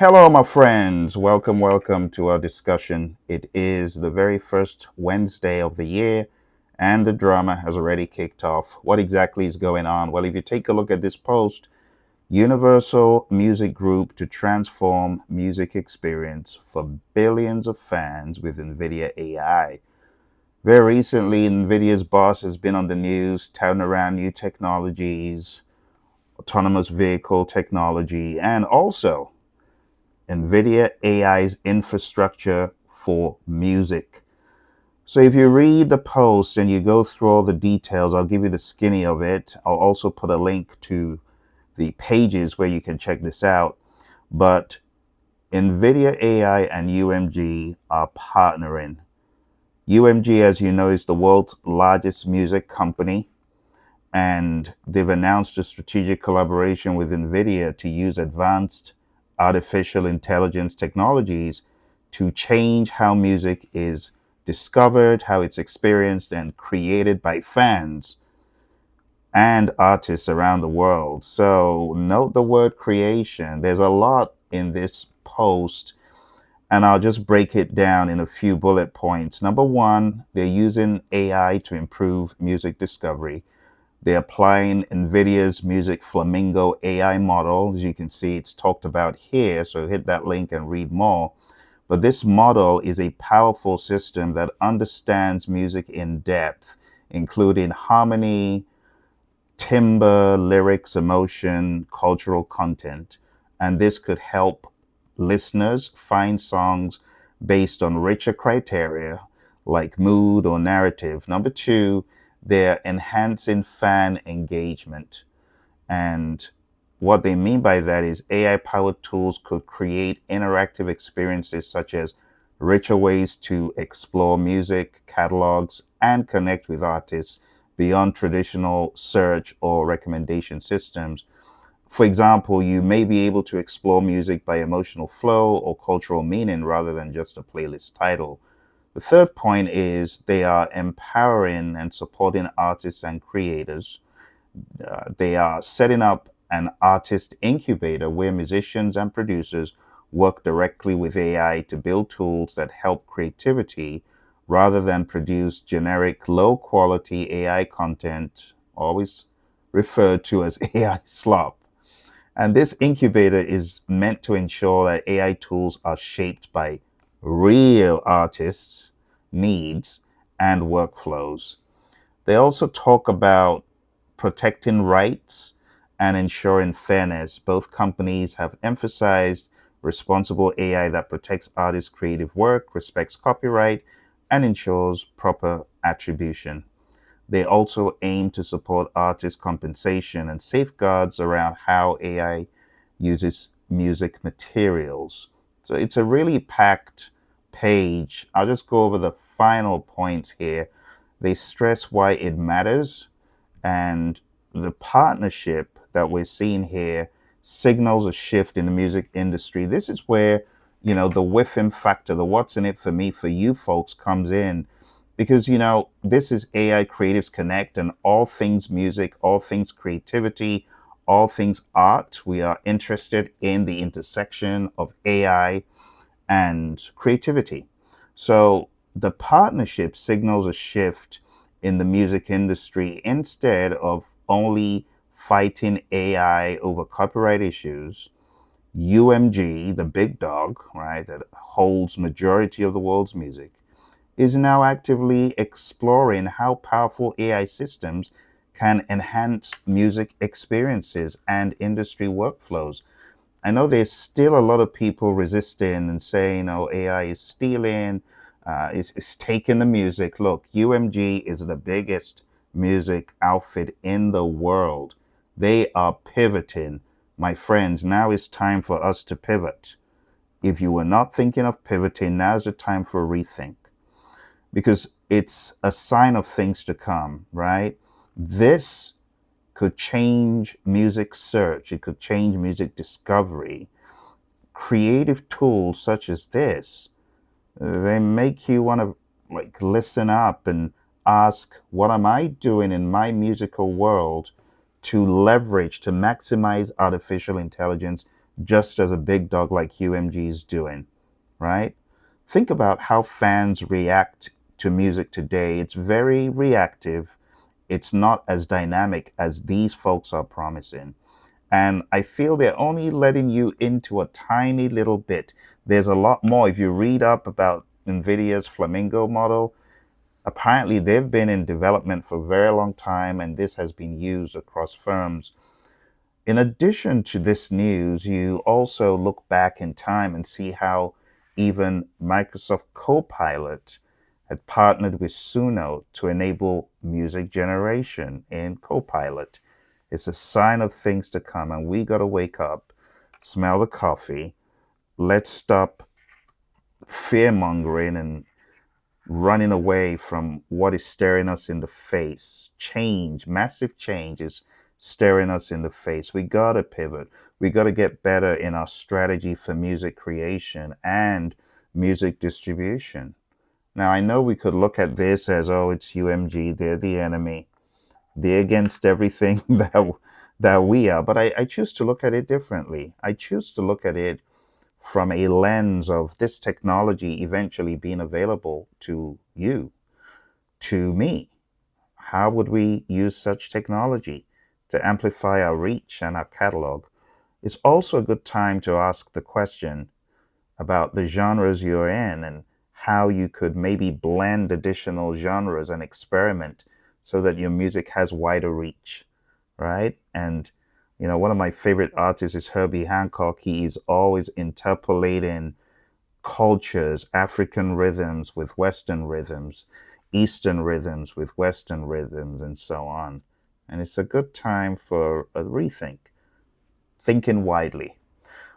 Hello, my friends. Welcome to our discussion. It is the very first Wednesday of the year, and the drama has already kicked off. What exactly is going on? Well, if you take a look at this post, Universal Music Group to transform music experience for billions of fans with NVIDIA AI. Very recently, NVIDIA's boss has been on the news touting around new technologies, autonomous vehicle technology, and also NVIDIA AI's infrastructure for music. So if you read the post and you go through all the details, I'll give you the skinny of it. I'll also put a link to the pages where you can check this out. But NVIDIA AI and UMG are partnering. UMG, as you know, is the world's largest music company, and they've announced a strategic collaboration with NVIDIA to use advanced artificial intelligence technologies to change how music is discovered, how it's experienced and created by fans and artists around the world. So, note the word creation. There's a lot in this post, and I'll just break it down in a few bullet points. Number one, they're using AI to improve music discovery. They're applying NVIDIA's Music Flamingo AI model. As you can see, it's talked about here. So hit that link and read more. But this model is a powerful system that understands music in depth, including harmony, timbre, lyrics, emotion, cultural content. And this could help listeners find songs based on richer criteria like mood or narrative. Number two, they're enhancing fan engagement. And what they mean by that is AI powered tools could create interactive experiences such as richer ways to explore music, catalogs, and connect with artists beyond traditional search or recommendation systems. For example, you may be able to explore music by emotional flow or cultural meaning rather than just a playlist title. The third point is they are empowering and supporting artists and creators. They are setting up an artist incubator where musicians and producers work directly with AI to build tools that help creativity rather than produce generic low quality AI content, always referred to as AI slop. And this incubator is meant to ensure that AI tools are shaped by real artists' needs and workflows. They also talk about protecting rights and ensuring fairness. Both companies have emphasized responsible AI that protects artists' creative work, respects copyright, and ensures proper attribution. They also aim to support artist compensation and safeguards around how AI uses music materials. So it's a really packed page. I'll just go over the final points here. They stress why it matters, and the partnership that we're seeing here signals a shift in the music industry. This is where, the whiffing factor, the what's in it for me, for you folks comes in because, this is AI Creatives Connect and all things music, all things creativity, all things art. We are interested in the intersection of AI and creativity. So the partnership signals a shift in the music industry. Instead of only fighting AI over copyright issues, UMG, the big dog, right, that holds majority of the world's music, is now actively exploring how powerful AI systems can enhance music experiences and industry workflows. I know there's still a lot of people resisting and saying, oh, AI is stealing, is taking the music. Look, UMG is the biggest music outfit in the world. They are pivoting. My friends, now it's time for us to pivot. If you were not thinking of pivoting, now's the time for a rethink because it's a sign of things to come, right? This could change music search, it could change music discovery. Creative tools such as this, they make you want to like listen up and ask, what am I doing in my musical world to leverage, to maximize artificial intelligence just as a big dog like UMG is doing, right? Think about how fans react to music today. It's very reactive. It's not as dynamic as these folks are promising. And I feel they're only letting you into a tiny little bit. There's a lot more. If you read up about NVIDIA's Flamingo model, apparently they've been in development for a very long time, and this has been used across firms. In addition to this news, you also look back in time and see how even Microsoft Copilot had partnered with Suno to enable music generation in Copilot. It's a sign of things to come, and we got to wake up, smell the coffee. Let's stop fear mongering and running away from what is staring us in the face. Change, massive change is staring us in the face. We got to pivot. We got to get better in our strategy for music creation and music distribution. Now, I know we could look at this as, oh, it's UMG, they're the enemy, they're against everything that we are. But I choose to look at it differently. I choose to look at it from a lens of this technology eventually being available to you, to me. How would we use such technology to amplify our reach and our catalog? It's also a good time to ask the question about the genres you're in and how you could maybe blend additional genres and experiment so that your music has wider reach, right? And one of my favorite artists is Herbie Hancock. He is always interpolating cultures, African rhythms with Western rhythms, Eastern rhythms with Western rhythms, and so on. And it's a good time for a rethink, thinking widely.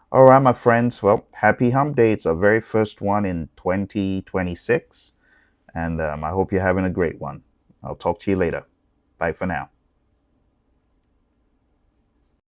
All right, my friends. Well, happy Hump Day. It's our very first one in 2026. And I hope you're having a great one. I'll talk to you later. Bye for now.